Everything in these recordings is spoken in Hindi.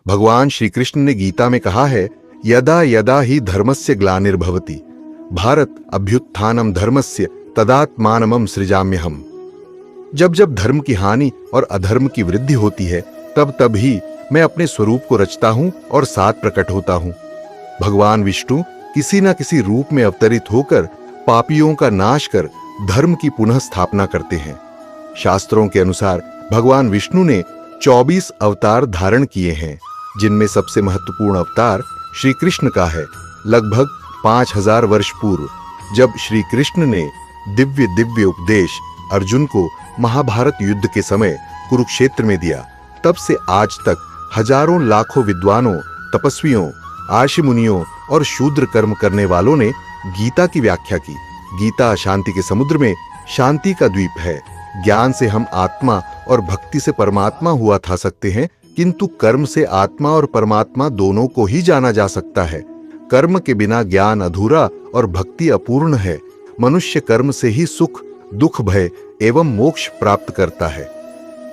भगवान श्री कृष्ण ने गीता में कहा है, यदा यदा ही धर्मस्य ग्लानिर्भवति भारत अभ्युत्थानम धर्मस्य तदात्मानमं सृजाम्यहम्। जब जब धर्म की हानि और अधर्म की वृद्धि होती है, तब तब ही मैं अपने स्वरूप को रचता हूं और साथ प्रकट होता हूं। भगवान विष्णु किसी न किसी रूप में अवतरित होकर पापियों का नाश कर धर्म की पुनः स्थापना करते हैं। शास्त्रों के अनुसार भगवान विष्णु ने 24 अवतार धारण किए हैं, जिनमें सबसे महत्वपूर्ण अवतार श्री कृष्ण का है। लगभग 5000 वर्ष पूर्व जब श्री कृष्ण ने दिव्य दिव्य उपदेश अर्जुन को महाभारत युद्ध के समय कुरुक्षेत्र में दिया, तब से आज तक हजारों लाखों विद्वानों, तपस्वियों, आर्षि मुनियों और शूद्र कर्म करने वालों ने गीता की व्याख्या की। गीता शांति के समुद्र में शांति का द्वीप है। ज्ञान से हम आत्मा और भक्ति से परमात्मा हुआ था सकते हैं, किंतु कर्म से आत्मा और परमात्मा दोनों को ही जाना जा सकता है। कर्म के बिना ज्ञान अधूरा और भक्ति अपूर्ण है। मनुष्य कर्म से ही सुख, दुख, भय एवं मोक्ष प्राप्त करता है।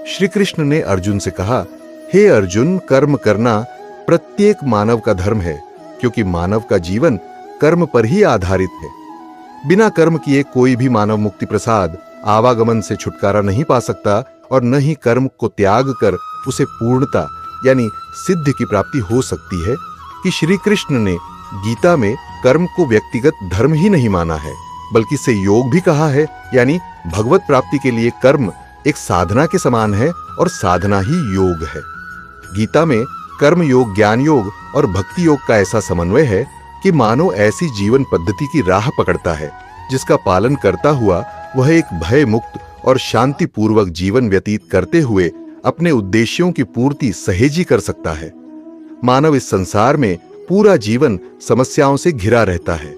श्री कृष्ण ने अर्जुन से कहा, हे अर्जुन, कर्म करना प्रत्येक मानव का धर्म है, क्योंकि मानव का जीवन कर्म पर ही आधारित है। बिना कर्म किए कोई भी मानव मुक्ति प्रसाद आवागमन से छुटकारा नहीं पा सकता और न ही कर्म को त्याग कर उसे पूर्णता यानी सिद्धि की प्राप्ति हो सकती है। कि श्री कृष्ण ने गीता में कर्म को व्यक्तिगत धर्म ही नहीं माना है, बल्कि इसे योग भी कहा है, यानी भगवत प्राप्ति के लिए कर्म एक साधना के समान है और साधना ही योग है। गीता में कर्म योग, ज्ञान योग और भक्ति योग का ऐसा समन्वय है कि मानो ऐसी जीवन पद्धति की राह पकड़ता है जिसका पालन करता हुआ वह एक भय मुक्त और शांति पूर्वक जीवन व्यतीत करते हुए अपने उद्देश्यों की पूर्ति सहेजी कर सकता है। मानव इस संसार में पूरा जीवन समस्याओं से घिरा रहता है।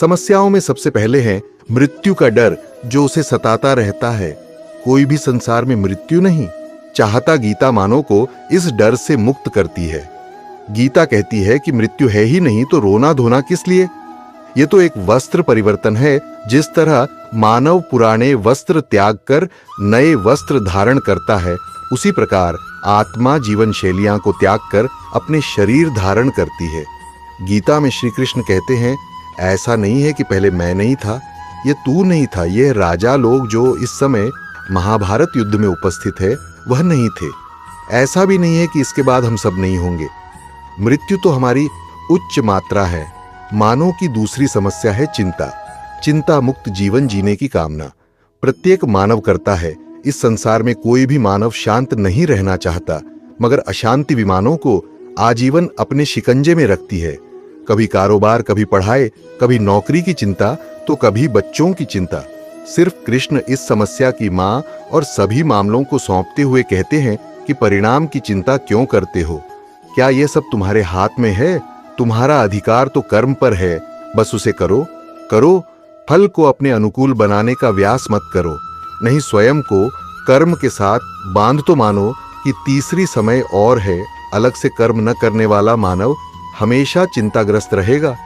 समस्याओं में सबसे पहले है मृत्यु का डर, जो उसे सताता रहता है। कोई भी संसार में मृत्यु नहीं चाहता। गीता मानव को इस डर से मुक्त करती है। गीता कहती है कि मृत्यु है ही नहीं तो रोना धोना किस लिए। यह तो एक वस्त्र परिवर्तन है। जिस तरह मानव पुराने वस्त्र त्याग कर नए वस्त्र धारण करता है, उसी प्रकार आत्मा जीवन शैलियां को त्याग कर अपने शरीर धारण करती है। गीता में श्री कृष्ण कहते हैं, ऐसा नहीं है कि पहले मैं नहीं था, ये तू नहीं था, ये राजा लोग जो इस समय महाभारत युद्ध में उपस्थित है वह नहीं थे। ऐसा भी नहीं है कि इसके बाद हम सब नहीं होंगे। मृत्यु तो हमारी उच्च मात्रा है। मानव की दूसरी समस्या है चिंता। चिंता मुक्त जीवन जीने की कामना प्रत्येक मानव करता है। इस संसार में कोई भी मानव शांत नहीं रहना चाहता, मगर अशांति विमानों को आजीवन अपने शिकंजे में रखती है। कभी कारोबार, कभी पढ़ाई, कभी नौकरी की चिंता तो कभी बच्चों की चिंता। सिर्फ कृष्ण इस समस्या की मां और सभी मामलों को सौंपते हुए कहते हैं कि परिणाम की चिंता क्यों करते हो? क्या यह सब तुम्हारे हाथ में है? तुम्हारा अधिकार तो कर्म पर है, बस उसे करो। करो, फल को अपने अनुकूल बनाने का व्यास मत करो। नहीं स्वयं को कर्म के साथ बांध तो मानो कि तीसरी समय और है। अलग से कर्म न करने वाला मानव हमेशा चिंताग्रस्त रहेगा।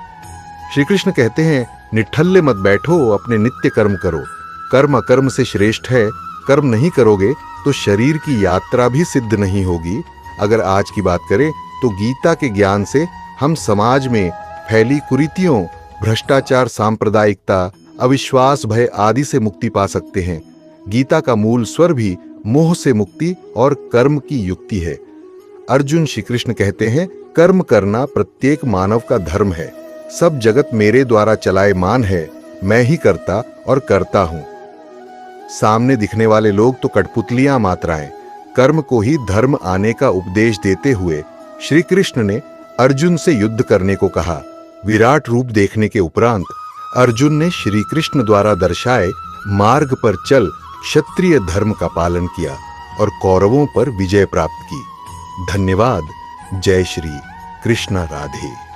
श्री कृष्ण कहते हैं, निठल्ले मत बैठो, अपने नित्य कर्म करो। कर्म अकर्म से श्रेष्ठ है। कर्म नहीं करोगे तो शरीर की यात्रा भी सिद्ध नहीं होगी। अगर आज की बात करें तो गीता के ज्ञान से हम समाज में फैली कुरीतियों, भ्रष्टाचार, सांप्रदायिकता, अविश्वास, भय आदि से मुक्ति पा सकते हैं। गीता का मूल स्वर भी मोह से मुक्ति और कर्म की युक्ति है। अर्जुन श्री कृष्ण कहते हैं, कर्म करना प्रत्येक मानव का धर्म है। सब जगत मेरे द्वारा चलायमान है, मैं ही करता और करता हूं। सामने दिखने वाले लोग तो कठपुतलियां मात्राएं। कर्म को ही धर्म आने का उपदेश देते हुए श्री कृष्ण ने अर्जुन से युद्ध करने को कहा। विराट रूप देखने के उपरांत अर्जुन ने श्री कृष्ण द्वारा दर्शाए मार्ग पर चल क्षत्रिय धर्म का पालन किया और कौरवों पर विजय प्राप्त की। धन्यवाद। जय श्री कृष्ण राधे।